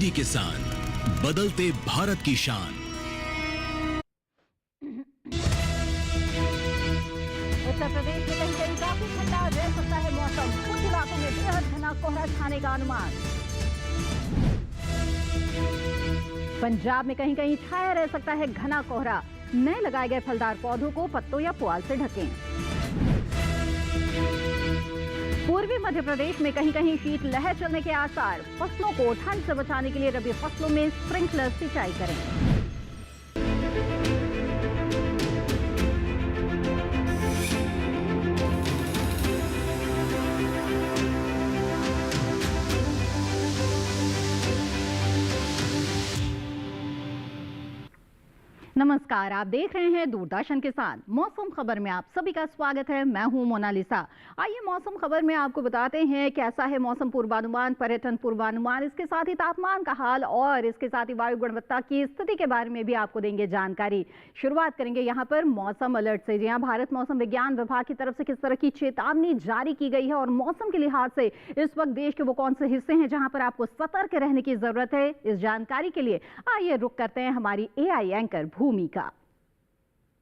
कृषि किसान, बदलते भारत की शान। उत्तर प्रदेश में कहीं कहीं काफी ठंडा रह सकता है मौसम, कुछ इलाकों में बेहद घना कोहरा छाने का अनुमान। पंजाब में कहीं कहीं छाया रह सकता है घना कोहरा, नए लगाए गए फलदार पौधों को पत्तों या पुआल से ढकें। पूर्वी मध्य प्रदेश में कहीं कहीं शीतलहर चलने के आसार, फसलों को ठंड से बचाने के लिए रबी फसलों में स्प्रिंकलर सिंचाई करें। नमस्कार, आप देख रहे हैं दूरदर्शन किसान। मौसम खबर में आप सभी का स्वागत है। मैं हूं मोनालिसा। आइए मौसम खबर में आपको बताते हैं कैसा है मौसम पूर्वानुमान, पर्यटन पूर्वानुमान, इसके साथ ही तापमान का हाल और इसके साथ ही वायु गुणवत्ता की स्थिति के बारे में भी आपको देंगे जानकारी। शुरुआत करेंगे यहाँ पर मौसम अलर्ट से। जी हाँ, भारत मौसम विज्ञान विभाग की तरफ से किस तरह की चेतावनी जारी की गई है और मौसम के लिहाज से इस वक्त देश के वो कौन से हिस्से हैं जहां पर आपको सतर्क रहने की जरूरत है, इस जानकारी के लिए आइए रुक करते हैं हमारी एआई एंकर भूमिका।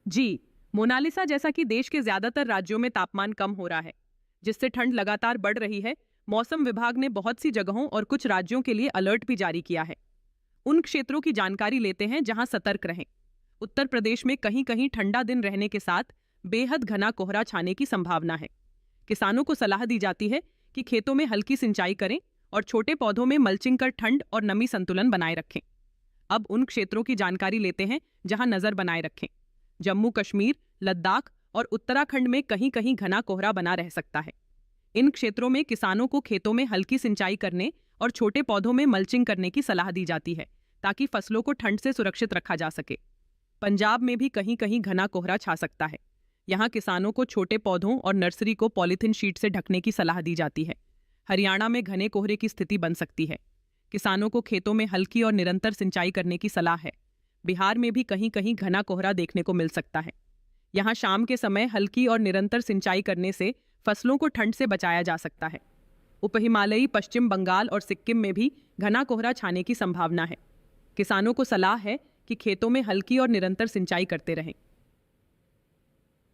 जी मोनालिसा, जैसा कि देश के ज्यादातर राज्यों में तापमान कम हो रहा है, जिससे ठंड लगातार बढ़ रही है, मौसम विभाग ने बहुत सी जगहों और कुछ राज्यों के लिए अलर्ट भी जारी किया है। उन क्षेत्रों की जानकारी लेते हैं जहां सतर्क रहें। उत्तर प्रदेश में कहीं कहीं ठंडा दिन रहने के साथ बेहद घना कोहरा छाने की संभावना है। किसानों को सलाह दी जाती है कि खेतों में हल्की सिंचाई करें और छोटे पौधों में मल्चिंग कर ठंड और नमी संतुलन बनाए रखें। अब उन क्षेत्रों की जानकारी लेते हैं जहां नजर बनाए रखें। जम्मू कश्मीर, लद्दाख और उत्तराखंड में कहीं कहीं घना कोहरा बना रह सकता है। इन क्षेत्रों में किसानों को खेतों में हल्की सिंचाई करने और छोटे पौधों में मल्चिंग करने की सलाह दी जाती है ताकि फसलों को ठंड से सुरक्षित रखा जा सके। पंजाब में भी कहीं कहीं घना कोहरा छा सकता है। यहाँ किसानों को छोटे पौधों और नर्सरी को पॉलीथीन शीट से ढकने की सलाह दी जाती है। हरियाणा में घने कोहरे की स्थिति बन सकती है। किसानों को खेतों में हल्की और निरंतर सिंचाई करने की सलाह है। बिहार में भी कहीं कहीं घना कोहरा देखने को मिल सकता है। यहाँ शाम के समय हल्की और निरंतर सिंचाई करने से फसलों को ठंड से बचाया जा सकता है। उपहिमालयी पश्चिम बंगाल और सिक्किम में भी घना कोहरा छाने की संभावना है। किसानों को सलाह है कि खेतों में हल्की और निरंतर सिंचाई करते रहें।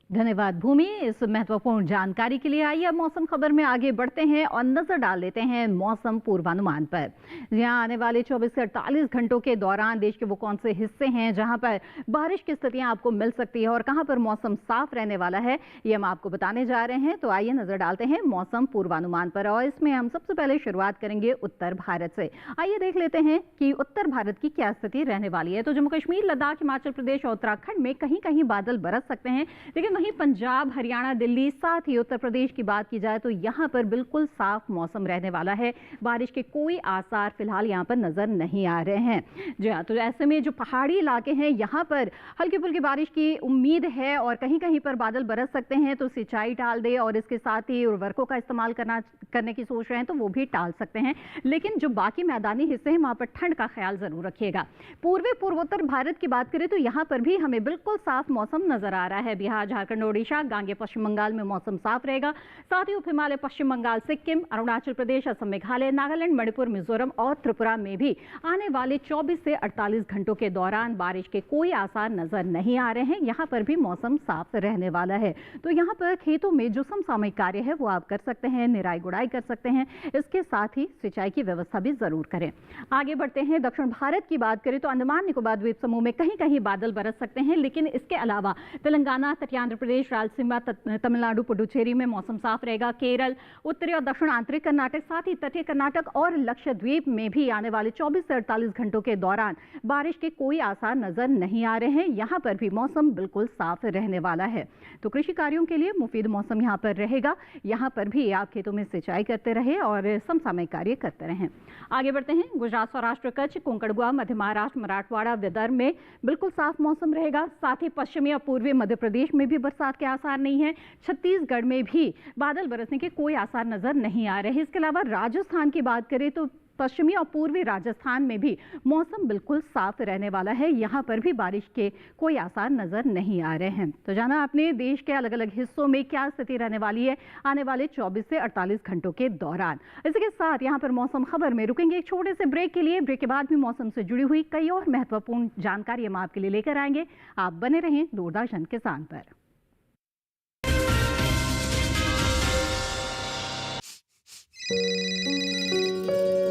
धन्यवाद भूमि इस महत्वपूर्ण जानकारी के लिए। आइए अब मौसम खबर में आगे बढ़ते हैं और नजर डाल लेते हैं मौसम पूर्वानुमान पर। यहाँ आने वाले 24 से 48 घंटों के दौरान देश के वो कौन से हिस्से हैं जहां पर बारिश की स्थितियां आपको मिल सकती है और कहां पर मौसम साफ रहने वाला है, ये हम आपको बताने जा रहे हैं। तो आइए नजर डालते हैं मौसम पूर्वानुमान पर और इसमें हम सबसे पहले शुरुआत करेंगे उत्तर भारत से। आइए देख लेते हैं कि उत्तर भारत की क्या स्थिति रहने वाली है। तो जम्मू कश्मीर, लद्दाख, हिमाचल प्रदेश और उत्तराखंड में कहीं कहीं बादल बरस सकते हैं, लेकिन वहीं पंजाब, हरियाणा, दिल्ली, साथ ही उत्तर प्रदेश की बात की जाए तो यहां पर बिल्कुल साफ मौसम रहने वाला है। बारिश के कोई आसार फिलहाल यहां पर नजर नहीं आ रहे हैं। जी हाँ, तो ऐसे में जो पहाड़ी इलाके हैं यहां पर हल्की फुल्की बारिश की उम्मीद है और कहीं कहीं पर बादल बरस सकते हैं, तो सिंचाई टाल दे और इसके साथ ही उर्वरकों का इस्तेमाल करने की सोच रहे हैं तो वो भी टाल सकते हैं। लेकिन जो बाकी मैदानी हिस्से हैं वहां पर ठंड का ख्याल जरूर रखिएगा। पूर्वी पूर्वोत्तर भारत की बात करें तो यहां पर भी हमें बिल्कुल साफ मौसम नजर आ रहा है। बिहार, झारखंड, ओडिशा, गांगे पश्चिम बंगाल में मौसम साफ रहेगा। साथ ही उप हिमालय, पश्चिम बंगाल, सिक्किम, अरुणाचल प्रदेश, असम, मेघालय, नागालैंड, मणिपुर, मिजोरम और त्रिपुरा में भी आने वाले 24 से 48 घंटों के दौरान बारिश के कोई आसार नजर नहीं आ रहे हैं। यहां पर भी मौसम साफ रहने वाला है। तो यहां पर खेतों में जो समसामयिक कार्य है वो आप कर सकते हैं, निराई गुड़ाई कर सकते हैं। इसके साथ ही सिंचाई की व्यवस्था भी जरूर करें। आगे बढ़ते हैं, दक्षिण भारत की बात करें तो अंडमान निकोबार द्वीप समूह में कहीं कहीं बादल बरस सकते हैं, लेकिन इसके अलावा तेलंगाना, तटीय आंध्र प्रदेश, रायलसीमा, तमिलनाडु, पुडुचेरी में मौसम साफ रहेगा। केरल, उत्तरी और दक्षिण आंतरिक कर्नाटक, साथ ही तटीय कर्नाटक और लक्षद्वीप में भी आने वाले 24 से 48 घंटों के दौरान बारिश के कोई आसार नजर नहीं आ रहे हैं। यहां पर भी मौसम बिल्कुल साफ रहने वाला है। तो कृषि कार्यों के लिए मुफीद मौसम यहां पर रहेगा। यहां पर भी आप खेतों में सिंचाई करते रहे और समसामयिक कार्य करते रहें। आगे बढ़ते हैं, गुजरात, सौराष्ट्र, कच्छ, कोंकण, गोवा, मध्य महाराष्ट्र, मराठवाड़ा, विदर्भ में बिल्कुल साफ मौसम रहेगा। साथ ही पश्चिमी और पूर्वी मध्य प्रदेश में भी बरसात के आसार नहीं है। छत्तीसगढ़ में भी बादल बरसने के कोई आसार नजर नहीं आ रहे। इसके अलावा राजस्थान की बात करें तो पश्चिमी और पूर्वी राजस्थान में भी मौसम बिल्कुल साफ रहने वाला है। यहाँ पर भी बारिश के कोई आसार नजर नहीं आ रहे हैं। तो जाना आपने देश के अलग अलग हिस्सों में क्या स्थिति रहने वाली है आने वाले 24 से 48 घंटों के दौरान। इसी के साथ यहाँ पर मौसम खबर में रुकेंगे एक छोटे से ब्रेक के लिए। ब्रेक के बाद भी मौसम से जुड़ी हुई कई और महत्वपूर्ण जानकारी हम आपके लिए लेकर आएंगे। आप बने रहें दूरदर्शन किसान पर।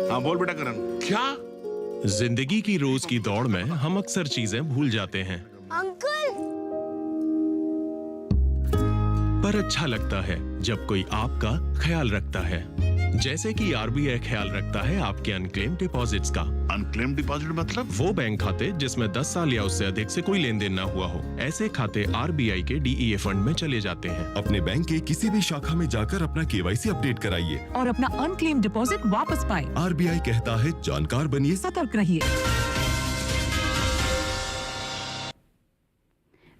हाँ बोल बेटा करण। क्या? जिंदगी की रोज की दौड़ में हम अक्सर चीजें भूल जाते हैं, अंकल, पर अच्छा लगता है जब कोई आपका ख्याल रखता है, जैसे कि आरबीआई ख्याल रखता है आपके अनक्लेम डिपॉजिट्स का। अनक्लेम डिपॉजिट मतलब? वो बैंक खाते जिसमें 10 साल या उससे अधिक से कोई लेन देन न हुआ हो, ऐसे खाते आरबीआई के डीईए फंड में चले जाते हैं। अपने बैंक के किसी भी शाखा में जाकर अपना केवाईसी अपडेट कराइए और अपना अनक्लेम डिपॉजिट वापस पाएं। आरबीआई कहता है जानकार बनिए, सतर्क रहिए।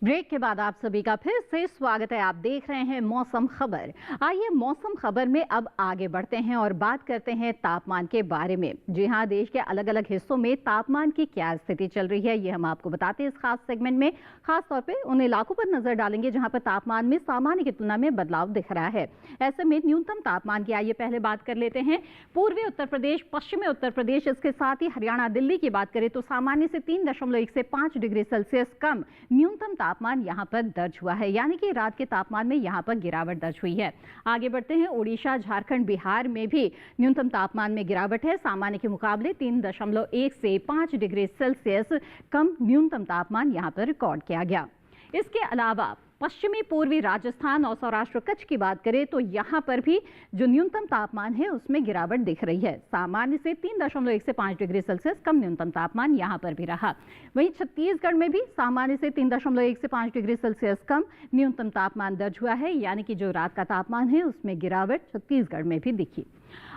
ब्रेक के बाद आप सभी का फिर से स्वागत है। आप देख रहे हैं मौसम खबर। आइए मौसम खबर में अब आगे बढ़ते हैं और बात करते हैं तापमान के बारे में। जी हां, देश के अलग अलग हिस्सों में तापमान की क्या स्थिति चल रही है ये हम आपको बताते हैं इस खास सेगमेंट में। खास तौर पे उन इलाकों पर नजर डालेंगे जहां पर तापमान में सामान्य की तुलना में बदलाव दिख रहा है। ऐसे में न्यूनतम तापमान की आइए पहले बात कर लेते हैं। पूर्वी उत्तर प्रदेश, पश्चिमी उत्तर प्रदेश, इसके साथ ही हरियाणा, दिल्ली की बात करें तो सामान्य से 3.1 से 5 डिग्री सेल्सियस कम न्यूनतम तापमान यहां पर दर्ज हुआ है, यानी कि रात के तापमान में यहां पर गिरावट दर्ज हुई है। आगे बढ़ते हैं, उड़ीसा, झारखंड, बिहार में भी न्यूनतम तापमान में गिरावट है। सामान्य के मुकाबले 3.1 से 5 डिग्री सेल्सियस कम न्यूनतम तापमान यहां पर रिकॉर्ड किया गया। इसके अलावा पश्चिमी पूर्वी राजस्थान और सौराष्ट्र कच्छ की बात करें तो यहां पर भी जो न्यूनतम तापमान है उसमें गिरावट दिख रही है। सामान्य से 3.1 से 5 डिग्री सेल्सियस कम न्यूनतम तापमान यहां पर भी रहा। वहीं छत्तीसगढ़ में भी सामान्य से 3.1 से 5 डिग्री सेल्सियस कम न्यूनतम तापमान दर्ज हुआ है, यानी कि जो रात का तापमान है उसमें गिरावट छत्तीसगढ़ में भी दिखी।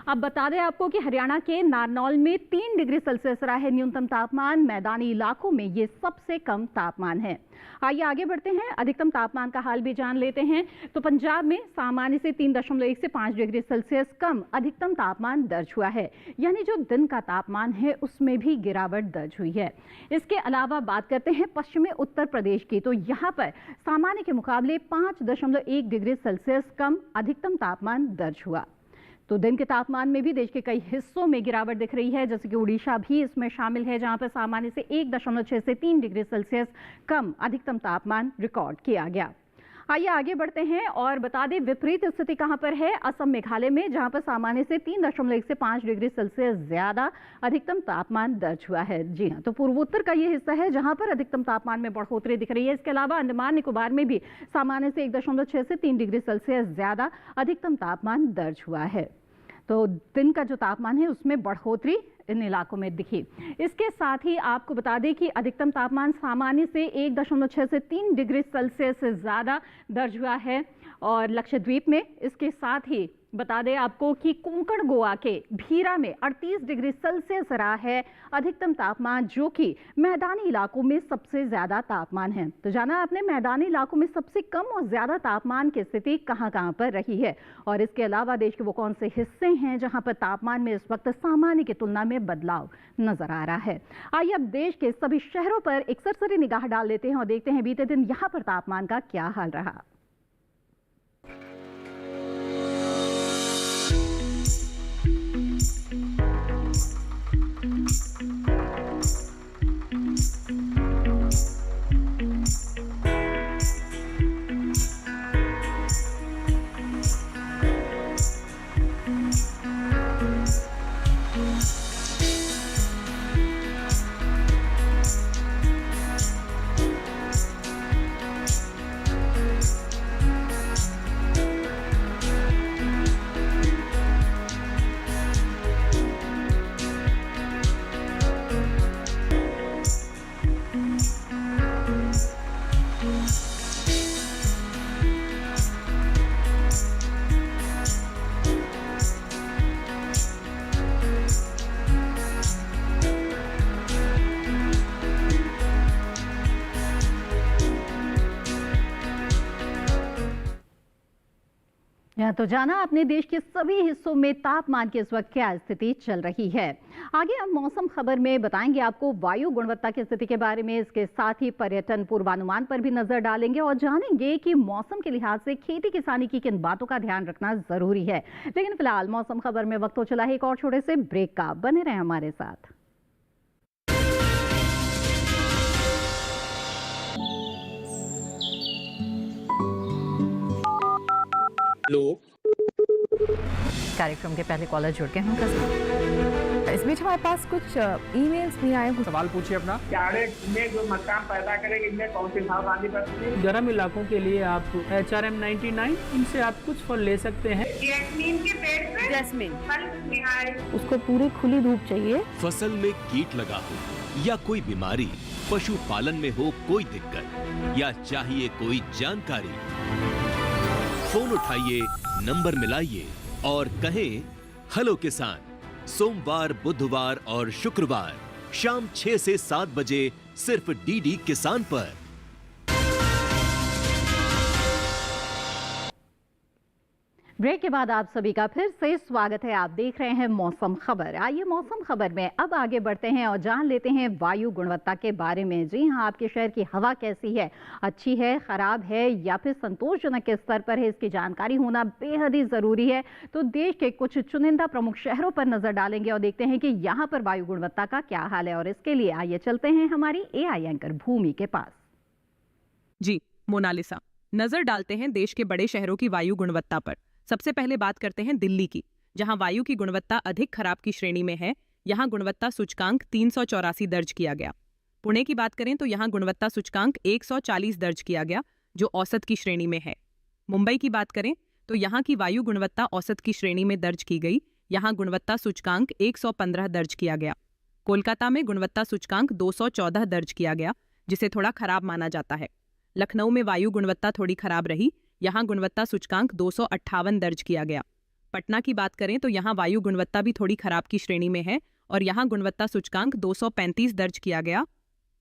अब बता दें आपको कि हरियाणा के नारनौल में 3 डिग्री सेल्सियस रहा है न्यूनतम तापमान। मैदानी इलाकों में ये सबसे कम तापमान है। आइए आगे बढ़ते हैं, अधिकतम तापमान का हाल भी जान लेते हैं। तो पंजाब में सामान्य से 3.1 से 5 डिग्री सेल्सियस कम अधिकतम तापमान दर्ज हुआ है, यानी जो दिन का तापमान है उसमें भी गिरावट दर्ज हुई है। इसके अलावा बात करते हैं पश्चिमी उत्तर प्रदेश की, तो यहाँ पर सामान्य के मुकाबले 5.1 डिग्री सेल्सियस कम अधिकतम तापमान दर्ज हुआ। तो दिन के तापमान में भी देश के कई हिस्सों में गिरावट दिख रही है, जैसे कि उड़ीसा भी इसमें शामिल है, जहां पर सामान्य से 1.6 से 3 डिग्री सेल्सियस कम अधिकतम तापमान रिकॉर्ड किया गया। आइए आगे बढ़ते हैं और बता दें विपरीत स्थिति कहां पर है। असम, मेघालय में, जहां पर सामान्य से 3.1 से 5 डिग्री सेल्सियस ज्यादा अधिकतम तापमान दर्ज हुआ है। जी हां, तो पूर्वोत्तर का ये हिस्सा है जहां पर अधिकतम तापमान में बढ़ोतरी दिख रही है। इसके अलावा अंडमान निकोबार में भी सामान्य से 1.6 से 3 डिग्री सेल्सियस ज्यादा अधिकतम तापमान दर्ज हुआ है। तो दिन का जो तापमान है उसमें बढ़ोतरी इन इलाकों में दिखी। इसके साथ ही आपको बता दें कि अधिकतम तापमान सामान्य से 1.6 से 3 डिग्री सेल्सियस से ज़्यादा दर्ज हुआ है और लक्षद्वीप में। इसके साथ ही बता दें आपको कि कोंकण गोवा के भीरा में 38 डिग्री सेल्सियस रहा है अधिकतम तापमान, जो कि मैदानी इलाकों में सबसे ज़्यादा तापमान है। तो जाना आपने मैदानी इलाकों में सबसे कम और ज़्यादा तापमान की स्थिति कहां पर रही है, और इसके अलावा देश के वो कौन से हिस्से हैं जहां पर तापमान में इस वक्त सामान्य की तुलना में बदलाव नजर आ रहा है। आइए अब देश के सभी शहरों पर एक सरसरी निगाह डाल लेते हैं और देखते हैं बीते दिन यहाँ पर तापमान का क्या हाल रहा। यहाँ तो जाना अपने देश के सभी हिस्सों में तापमान की इस वक्त क्या स्थिति चल रही है। आगे हम मौसम खबर में बताएंगे आपको वायु गुणवत्ता की स्थिति के बारे में। इसके साथ ही पर्यटन पूर्वानुमान पर भी नजर डालेंगे और जानेंगे कि मौसम के लिहाज से खेती किसानी की किन बातों का ध्यान रखना जरूरी है। लेकिन फिलहाल मौसम खबर में वक्त हो चला है एक और छोटे से ब्रेक का। बने रहे हमारे साथ। कार्यक्रम के पहले कॉलर जुड़ के हम इस बीच हमारे पास कुछ ईमेल्स भी आए। सवाल पूछिए अपना। क्यारेट में जो मकान पैदा करेंगे इनमें कौन सी सावधानी बरतें? गर्म इलाकों के लिए आप HRM 99 इनसे आप कुछ फल ले सकते हैं। जैस्मीन के पेड़ पे जैस्मिन फल निहाय। उसको पूरी खुली धूप चाहिए। फसल में कीट लगा हो या कोई बीमारी, पशुपालन में हो कोई दिक्कत या चाहिए कोई जानकारी, फोन उठाइए, नंबर मिलाइए और कहें हेलो किसान। सोमवार, बुधवार और शुक्रवार शाम 6 से 7 बजे सिर्फ डीडी किसान पर। ब्रेक के बाद आप सभी का फिर से स्वागत है। आप देख रहे हैं मौसम खबर। आइए मौसम खबर में अब आगे बढ़ते हैं और जान लेते हैं वायु गुणवत्ता के बारे में। जी हां, आपके शहर की हवा कैसी है, अच्छी है, खराब है या फिर संतोषजनक के स्तर पर है, इसकी जानकारी होना बेहद ही जरूरी है। तो देश के कुछ चुनिंदा प्रमुख शहरों पर नजर डालेंगे और देखते हैं कि यहाँ पर वायु गुणवत्ता का क्या हाल है। और इसके लिए आइए चलते हैं हमारी AI एंकर भूमि के पास। जी मोनालिसा, नजर डालते हैं देश के बड़े शहरों की वायु गुणवत्ता पर। सबसे पहले बात करते हैं दिल्ली की, जहां वायु की गुणवत्ता अधिक खराब की श्रेणी में है। यहां गुणवत्ता सूचकांक 384 दर्ज किया गया। पुणे की बात करें तो यहां गुणवत्ता सूचकांक 140 दर्ज किया गया, जो औसत की श्रेणी में है। मुंबई की बात करें तो यहां की वायु गुणवत्ता औसत की श्रेणी में दर्ज की गई। यहां गुणवत्ता सूचकांक 115 दर्ज किया गया। कोलकाता में गुणवत्ता सूचकांक 214 दर्ज किया गया, जिसे थोड़ा खराब माना जाता है। लखनऊ में वायु गुणवत्ता थोड़ी खराब रही। यहां गुणवत्ता सूचकांक 258 दर्ज किया गया। पटना की बात करें तो यहां वायु गुणवत्ता भी थोड़ी खराब की श्रेणी में है और यहां गुणवत्ता सूचकांक 235 दर्ज किया गया।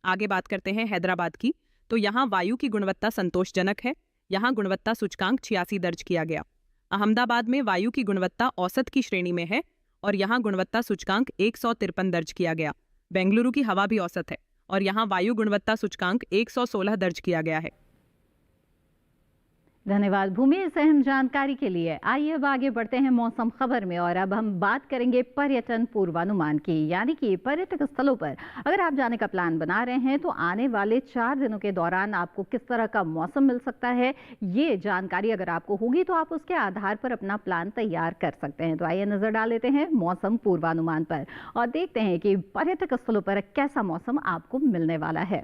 आगे बात करते हैं हैदराबाद की, तो यहां वायु की गुणवत्ता संतोषजनक है। यहां गुणवत्ता सूचकांक 86 दर्ज किया गया। अहमदाबाद में वायु की गुणवत्ता औसत की श्रेणी में है और यहां गुणवत्ता सूचकांक 153 दर्ज किया गया। बेंगलुरु की हवा भी औसत है और यहां वायु गुणवत्ता सूचकांक 116 दर्ज किया गया है। धन्यवाद भूमि इस अहम जानकारी के लिए। आइए अब आगे बढ़ते हैं मौसम खबर में और अब हम बात करेंगे पर्यटन पूर्वानुमान की, यानी कि पर्यटक स्थलों पर अगर आप जाने का प्लान बना रहे हैं तो आने वाले 4 दिनों के दौरान आपको किस तरह का मौसम मिल सकता है, ये जानकारी अगर आपको होगी तो आप उसके आधार पर अपना प्लान तैयार कर सकते हैं। तो आइए नजर डाल लेते हैं मौसम पूर्वानुमान पर और देखते हैं कि पर्यटक स्थलों पर कैसा मौसम आपको मिलने वाला है।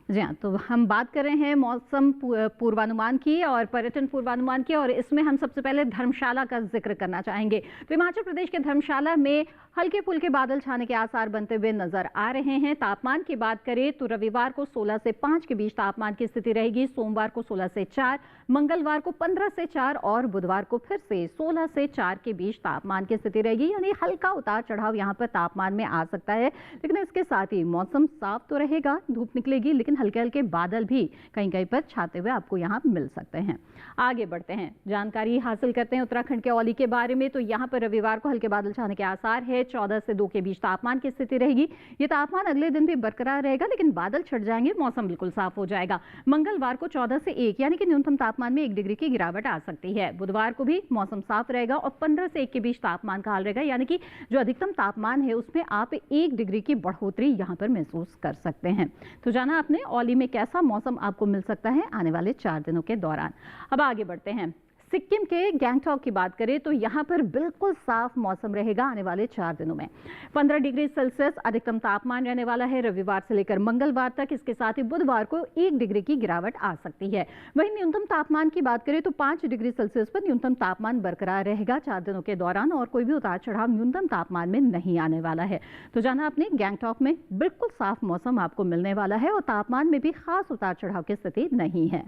जी हाँ, तो हम बात कर रहे हैं मौसम पूर्वानुमान की और पर्यटन पूर्वानुमान की, और इसमें हम सबसे पहले धर्मशाला का जिक्र करना चाहेंगे। तो हिमाचल प्रदेश के धर्मशाला में हल्के फुल्के बादल छाने के आसार बनते हुए नजर आ रहे हैं। तापमान की बात करें तो रविवार को 16 से 5 के बीच तापमान की स्थिति रहेगी, सोमवार को 16 से 4, मंगलवार को 15 से 4 और बुधवार को फिर से 16 से 4 के बीच तापमान की स्थिति रहेगी। यानी हल्का उतार चढ़ाव यहाँ पर तापमान में आ सकता है, लेकिन इसके साथ ही मौसम साफ तो रहेगा, धूप निकलेगी, लेकिन हल्के हल्के बादल भी कहीं कहीं पर छाते हुए आपको यहाँ मिल सकते हैं। आगे बढ़ते हैं, जानकारी हासिल करते हैं उत्तराखंड के औली के बारे में। तो यहाँ पर रविवार को हल्के बादल छाने के आसार है, 14 से 2 के बीच तापमान की स्थिति रहेगी। ये तापमान अगले दिन भी बरकरार रहेगा, लेकिन बादल छट जाएंगे, मौसम बिल्कुल साफ हो जाएगा। मंगलवार को 14 से 1 यानी कि न्यूनतम तापमान में 1 डिग्री की गिरावट आ सकती है। बुधवार को भी मौसम साफ रहेगा और 15 से 1 के बीच तापमान का हाल रहेगा, यानी कि जो अधिकतम तापमान है उसमें आप 1 डिग्री की बढ़ोतरी यहाँ पर महसूस कर सकते हैं। तो जाना आपने औली में कैसा मौसम आपको मिल सकता है आने वाले 4 दिनों के दौरान। अब आगे बढ़ते हैं, सिक्किम के गैंगटॉक की बात करें तो यहाँ पर बिल्कुल साफ मौसम रहेगा आने वाले 4 दिनों में। 15 डिग्री सेल्सियस अधिकतम तापमान रहने वाला है रविवार से लेकर मंगलवार तक। इसके साथ ही बुधवार को 1 डिग्री की गिरावट आ सकती है। वहीं न्यूनतम तापमान की बात करें तो 5 डिग्री सेल्सियस पर न्यूनतम तापमान बरकरार रहेगा 4 दिनों के दौरान और कोई भी उतार चढ़ाव न्यूनतम तापमान में नहीं आने वाला है। तो जाना आपने गैंगटॉक में बिल्कुल साफ मौसम आपको मिलने वाला है और तापमान में भी खास उतार चढ़ाव की स्थिति नहीं है।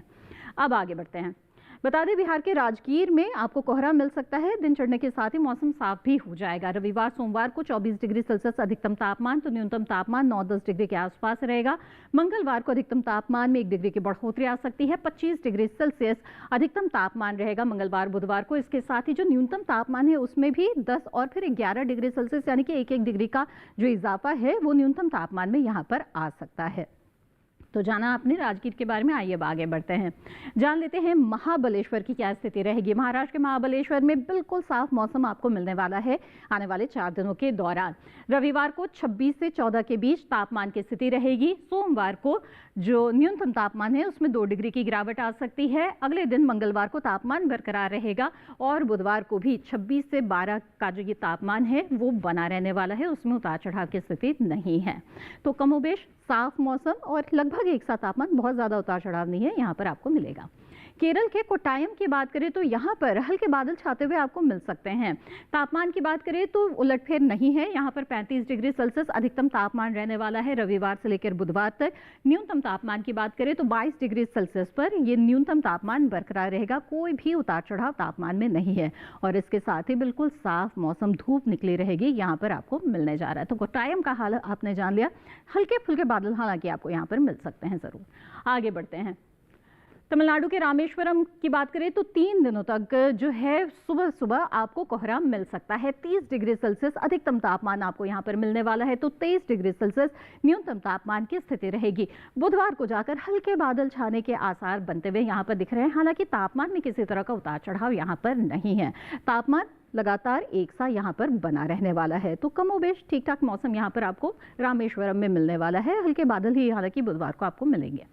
अब आगे बढ़ते हैं, बता दें बिहार के राजगीर में आपको कोहरा मिल सकता है। दिन चढ़ने के साथ ही मौसम साफ भी हो जाएगा। रविवार सोमवार को 24 डिग्री सेल्सियस अधिकतम तापमान तो न्यूनतम तापमान 9-10 डिग्री के आसपास रहेगा। मंगलवार को अधिकतम तापमान में 1 डिग्री की बढ़ोतरी आ सकती है। 25 डिग्री सेल्सियस अधिकतम तापमान रहेगा मंगलवार बुधवार को। इसके साथ ही जो न्यूनतम तापमान है उसमें भी 10 और फिर 11 डिग्री सेल्सियस यानी कि 1-1 डिग्री का जो इजाफा है वो न्यूनतम तापमान में यहाँ पर आ सकता है। तो जाना आपने राजगीर के बारे में। आइए अब आगे बढ़ते हैं, जान लेते हैं महाबलेश्वर की क्या स्थिति रहेगी। महाराष्ट्र के महाबलेश्वर में बिल्कुल साफ मौसम आपको मिलने वाला है आने वाले 4 दिनों के दौरान। रविवार को 26 से 14 के बीच तापमान की स्थिति रहेगी। सोमवार को जो न्यूनतम तापमान है उसमें 2 डिग्री की गिरावट आ सकती है। अगले दिन मंगलवार को तापमान बरकरार रहेगा और बुधवार को भी 26 से 12 का जो ये तापमान है वो बना रहने वाला है, उसमें उतार चढ़ाव की स्थिति नहीं है। तो कमोबेश साफ मौसम और लगभग एक सा तापमान, बहुत ज्यादा उतार चढ़ाव नहीं है, यहाँ पर आपको मिलेगा। केरल के कोट्टायम की बात करें तो यहाँ पर हल्के बादल छाते हुए आपको मिल सकते हैं। तापमान की बात करें तो उलटफेर नहीं है, यहाँ पर 35 डिग्री सेल्सियस अधिकतम तापमान रहने वाला है रविवार से लेकर बुधवार तक। न्यूनतम तापमान की बात करें तो 22 डिग्री सेल्सियस पर ये न्यूनतम तापमान बरकरार रहेगा। कोई भी उतार चढ़ाव तापमान में नहीं है और इसके साथ ही बिल्कुल साफ मौसम, धूप निकली रहेगी, यहाँ पर आपको मिलने जा रहा है। तो कोट्टायम का हाल आपने जान लिया। हल्के फुल्के बादल हालांकि आपको यहाँ पर मिल सकते हैं जरूर। आगे बढ़ते हैं, तमिलनाडु के रामेश्वरम की बात करें तो 3 दिनों तक जो है सुबह सुबह आपको कोहरा मिल सकता है। 30 डिग्री सेल्सियस अधिकतम तापमान आपको यहाँ पर मिलने वाला है तो 23 डिग्री सेल्सियस न्यूनतम तापमान की स्थिति रहेगी। बुधवार को जाकर हल्के बादल छाने के आसार बनते हुए यहाँ पर दिख रहे हैं। हालांकि तापमान में किसी तरह का उतार चढ़ाव यहाँ पर नहीं है। तापमान लगातार एक सा यहाँ पर बना रहने वाला है। तो कमोबेश ठीक ठाक मौसम यहाँ पर आपको रामेश्वरम में मिलने वाला है। हल्के बादल ही हालांकि बुधवार को आपको मिलेंगे।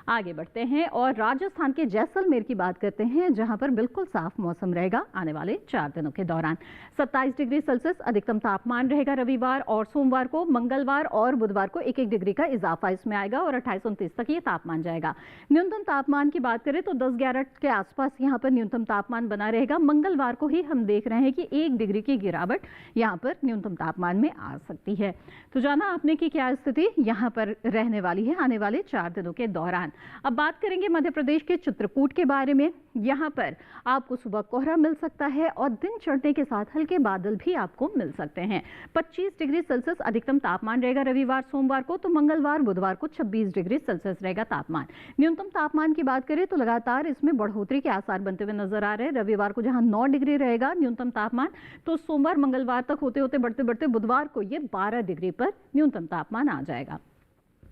आगे बढ़ते हैं और राजस्थान के जैसलमेर की बात करते हैं, जहां पर बिल्कुल साफ मौसम रहेगा आने वाले 4 दिनों के दौरान। 27 डिग्री सेल्सियस अधिकतम तापमान रहेगा रविवार और सोमवार को। मंगलवार और बुधवार को 1-1 डिग्री का इजाफा इसमें आएगा और 28-29 तक ये तापमान जाएगा। न्यूनतम तापमान की बात करें तो 10-11 के आसपास यहाँ पर न्यूनतम तापमान बना रहेगा। मंगलवार को ही हम देख रहे हैं कि 1 डिग्री की गिरावट यहाँ पर न्यूनतम तापमान में आ सकती है। तो जाना आपने कि क्या स्थिति यहाँ पर रहने वाली है आने वाले 4 दिनों के दौरान। अब बात करेंगे मध्य प्रदेश के चित्रकूट के बारे में। यहाँ पर आपको सुबह कोहरा मिल सकता है और दिन चढ़ने के साथ हल्के बादल भी आपको मिल सकते हैं। 25 डिग्री सेल्सियस अधिकतम तापमान रहेगा रविवार सोमवार को, तो मंगलवार बुधवार को 26 डिग्री सेल्सियस रहेगा तापमान। न्यूनतम तापमान की बात करें तो लगातार इसमें बढ़ोतरी के आसार बनते हुए नजर आ रहे हैं। रविवार को जहां 9 डिग्री रहेगा न्यूनतम तापमान, तो सोमवार मंगलवार तक होते होते बढ़ते बढ़ते बुधवार को ये 12 डिग्री पर न्यूनतम तापमान आ जाएगा।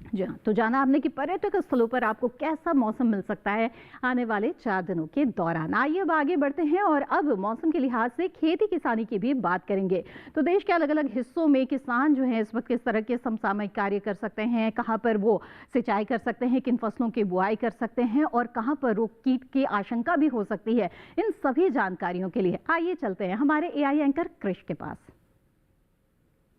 जी हाँ, तो जाना आपने कि पर्यटक स्थलों पर आपको कैसा मौसम मिल सकता है आने वाले 4 दिनों के दौरान। आइए अब आगे बढ़ते हैं और अब मौसम के लिहाज से खेती किसानी की भी बात करेंगे। तो देश के अलग अलग हिस्सों में किसान जो हैं इस वक्त किस तरह के समसामयिक कार्य कर सकते हैं, कहाँ पर वो सिंचाई कर सकते हैं, किन फसलों की बुआई कर सकते हैं और कहाँ पर रोग कीट की आशंका भी हो सकती है, इन सभी जानकारियों के लिए आइए चलते हैं हमारे AI एंकर कृष के पास।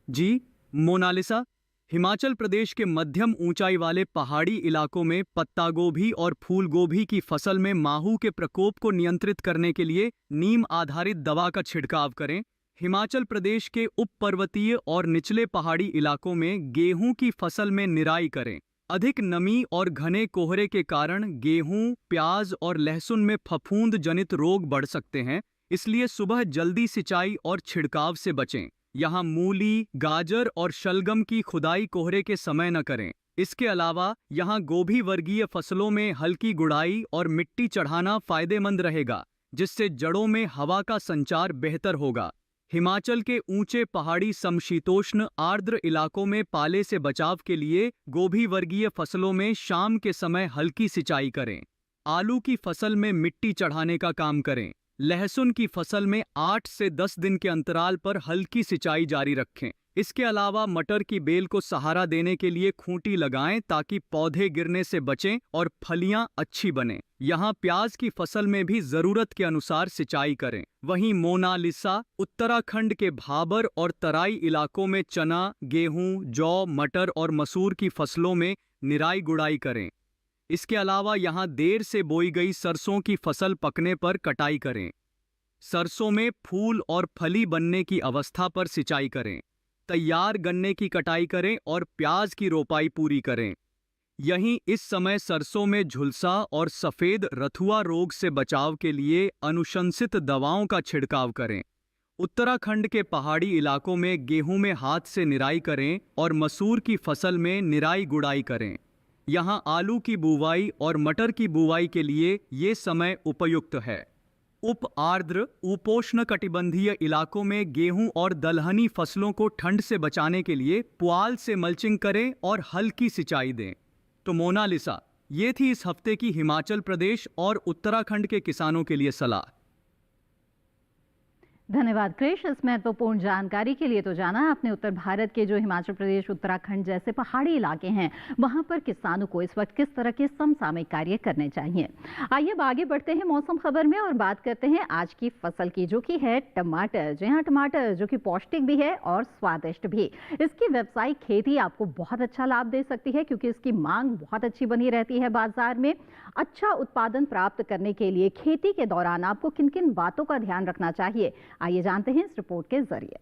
जी मोनालिसा, हिमाचल प्रदेश के मध्यम ऊंचाई वाले पहाड़ी इलाकों में पत्ता गोभी और फूल गोभी की फसल में माहू के प्रकोप को नियंत्रित करने के लिए नीम आधारित दवा का छिड़काव करें। हिमाचल प्रदेश के उप पर्वतीय और निचले पहाड़ी इलाकों में गेहूं की फसल में निराई करें। अधिक नमी और घने कोहरे के कारण गेहूं, प्याज और लहसुन में फफूंद जनित रोग बढ़ सकते हैं, इसलिए सुबह जल्दी सिंचाई और छिड़काव से बचें। यहाँ मूली, गाजर और शलगम की खुदाई कोहरे के समय न करें। इसके अलावा यहाँ गोभी वर्गीय फसलों में हल्की गुड़ाई और मिट्टी चढ़ाना फायदेमंद रहेगा, जिससे जड़ों में हवा का संचार बेहतर होगा। हिमाचल के ऊंचे पहाड़ी समशीतोष्ण आर्द्र इलाकों में पाले से बचाव के लिए गोभी वर्गीय फसलों में शाम के समय हल्की सिंचाई करें। आलू की फसल में मिट्टी चढ़ाने का काम करें। लहसुन की फसल में 8 से 10 दिन के अंतराल पर हल्की सिंचाई जारी रखें। इसके अलावा मटर की बेल को सहारा देने के लिए खूंटी लगाएं ताकि पौधे गिरने से बचें और फलियां अच्छी बनें। यहाँ प्याज की फसल में भी जरूरत के अनुसार सिंचाई करें। वहीं मोनालिसा, उत्तराखंड के भाबर और तराई इलाकों में चना, गेहूं, जौ, मटर और मसूर की फसलों में निराई गुड़ाई करें। इसके अलावा यहाँ देर से बोई गई सरसों की फसल पकने पर कटाई करें। सरसों में फूल और फली बनने की अवस्था पर सिंचाई करें। तैयार गन्ने की कटाई करें और प्याज की रोपाई पूरी करें। यहीं इस समय सरसों में झुलसा और सफेद रथुआ रोग से बचाव के लिए अनुशंसित दवाओं का छिड़काव करें। उत्तराखंड के पहाड़ी इलाकों में गेहूं में हाथ से निराई करें और मसूर की फसल में निराई गुड़ाई करें। यहां आलू की बुवाई और मटर की बुवाई के लिए ये समय उपयुक्त है। उप आर्द्र उपोष्ण कटिबंधीय इलाकों में गेहूं और दलहनी फसलों को ठंड से बचाने के लिए पुआल से मल्चिंग करें और हल्की सिंचाई दें। तो मोनालिसा, ये थी इस हफ्ते की हिमाचल प्रदेश और उत्तराखंड के किसानों के लिए सलाह। धन्यवाद क्रिश, इस महत्वपूर्ण जानकारी के लिए। तो जाना आपने उत्तर भारत के जो हिमाचल प्रदेश, उत्तराखंड जैसे पहाड़ी इलाके हैं, वहां पर किसानों को इस वक्त किस तरह के समसामयिक कार्य करने चाहिए। आइए अब आगे बढ़ते हैं मौसम खबर में और बात करते हैं आज की फसल की, जो कि है टमाटर। जी हाँ, टमाटर जो कि पौष्टिक भी है और स्वादिष्ट भी। इसकी व्यावसायिक खेती आपको बहुत अच्छा लाभ दे सकती है, क्योंकि इसकी मांग बहुत अच्छी बनी रहती है बाजार में। अच्छा उत्पादन प्राप्त करने के लिए खेती के दौरान आपको किन किन बातों का ध्यान रखना चाहिए, आइए जानते हैं इस रिपोर्ट के जरिए।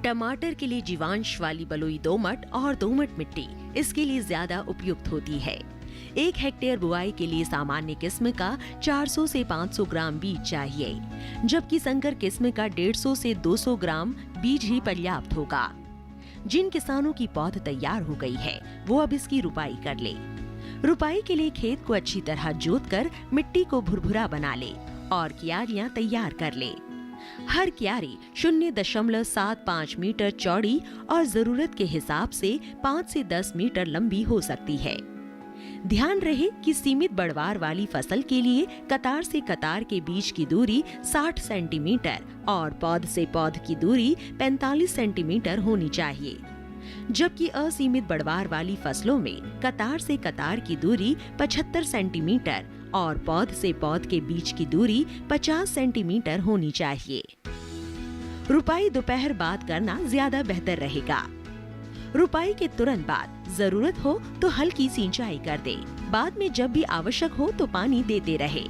टमाटर के लिए जीवांश वाली बलुई दोमट और दोमट मिट्टी इसके लिए ज्यादा उपयुक्त होती है। 1 हेक्टेयर बुआई के लिए सामान्य किस्म का 400 से 500 ग्राम बीज चाहिए, जबकि संकर किस्म का 150 से 200 ग्राम बीज ही पर्याप्त होगा। जिन किसानों की पौध तैयार हो गई है, वो अब इसकी रुपाई कर ले। रुपाई के लिए खेत को अच्छी तरह जोतकर मिट्टी को भुरभुरा बना ले और क्यारियां तैयार कर ले। हर क्यारी 0.75 मीटर चौड़ी और जरूरत के हिसाब से 5 से 10 मीटर लंबी हो सकती है। ध्यान रहे कि सीमित बढ़वार वाली फसल के लिए कतार से कतार के बीच की दूरी 60 सेंटीमीटर और पौध से पौध की दूरी 45 सेंटीमीटर होनी चाहिए, जबकि असीमित बढ़वार वाली फसलों में कतार से कतार की दूरी 75 सेंटीमीटर और पौध से पौध के बीच की दूरी 50 सेंटीमीटर होनी चाहिए। रुपाई दोपहर बाद करना ज्यादा बेहतर रहेगा। रुपाई के तुरंत बाद जरूरत हो तो हल्की सिंचाई कर दे। बाद में जब भी आवश्यक हो तो पानी देते रहे।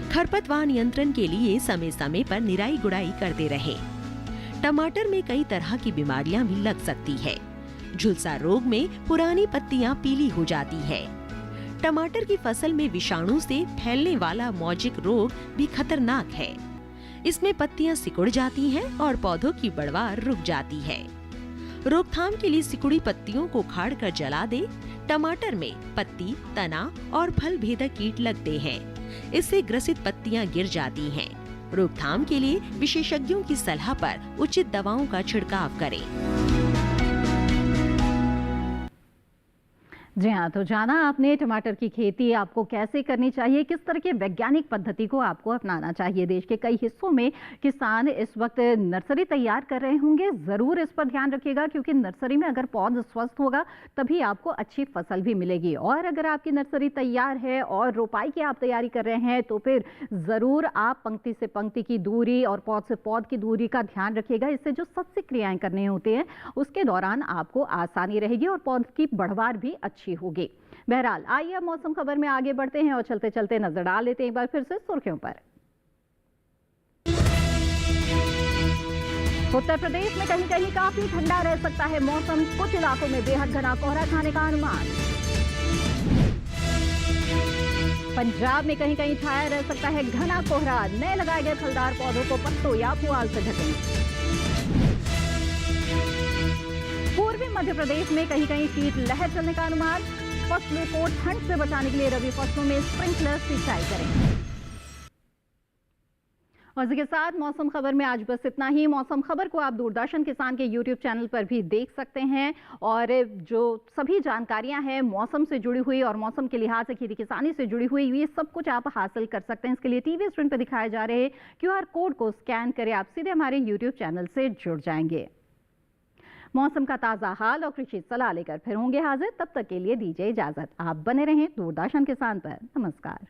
खरपतवार नियंत्रण के लिए समय समय पर निराई गुड़ाई करते रहे। टमाटर में कई तरह की बीमारियां भी लग सकती है। झुलसा रोग में पुरानी पत्तियां पीली हो जाती है। टमाटर की फसल में विषाणु से फैलने वाला मौजिक रोग भी खतरनाक है। इसमें पत्तियां सिकुड़ जाती हैं और पौधों की बढ़वार रुक जाती है। रोकथाम के लिए सिकुड़ी पत्तियों को उखाड़कर जला दे। टमाटर में पत्ती, तना और फल भेदक कीट लगते हैं। इससे ग्रसित पत्तियां गिर जाती हैं। रोकथाम के लिए विशेषज्ञों की सलाह पर उचित दवाओं का छिड़काव करें। जी हाँ, तो जाना आपने टमाटर की खेती आपको कैसे करनी चाहिए, किस तरह के वैज्ञानिक पद्धति को आपको अपनाना चाहिए। देश के कई हिस्सों में किसान इस वक्त नर्सरी तैयार कर रहे होंगे। ज़रूर इस पर ध्यान रखिएगा, क्योंकि नर्सरी में अगर पौध स्वस्थ होगा तभी आपको अच्छी फसल भी मिलेगी। और अगर आपकी नर्सरी तैयार है और रोपाई की आप तैयारी कर रहे हैं, तो फिर ज़रूर आप पंक्ति से पंक्ति की दूरी और पौध से पौध की दूरी का ध्यान रखिएगा। इससे जो सस्य क्रियाएं करनी होती हैं उसके दौरान आपको आसानी रहेगी और पौध की बढ़वार भी अच्छी होगी। बहरहाल, आइए अब मौसम खबर में आगे बढ़ते हैं और चलते चलते नजर डाल लेते हैं एक बार फिर से सुर्खियों पर। उत्तर प्रदेश में कहीं कहीं काफी ठंडा रह सकता है मौसम। कुछ इलाकों में बेहद घना कोहरा छाने का अनुमान। पंजाब में कहीं कहीं छाया रह सकता है घना कोहरा। नए लगाए गए फलदार पौधों को पत्तों या पुआल से ढकें। पूर्वी मध्य प्रदेश में कहीं कहीं शीत लहर चलने का अनुमान। फसलों को ठंड से बचाने के लिए रबी फसलों में स्प्रिंकलर सिंचाई करें। और इसके साथ मौसम खबर में आज बस इतना ही। मौसम खबर को आप दूरदर्शन किसान के YouTube चैनल पर भी देख सकते हैं। और जो सभी जानकारियां हैं मौसम से जुड़ी हुई और मौसम के लिहाज से खेती किसानी से जुड़ी हुई, ये सब कुछ आप हासिल कर सकते हैं। इसके लिए टीवी स्क्रीन पर दिखाए जा रहे QR कोड को स्कैन करें, आप सीधे हमारे YouTube चैनल से जुड़ जाएंगे। मौसम का ताज़ा हाल और कृषि सलाह लेकर फिर होंगे हाजिर। तब तक के लिए दीजिए इजाजत। आप बने रहें दूरदर्शन किसान पर। नमस्कार।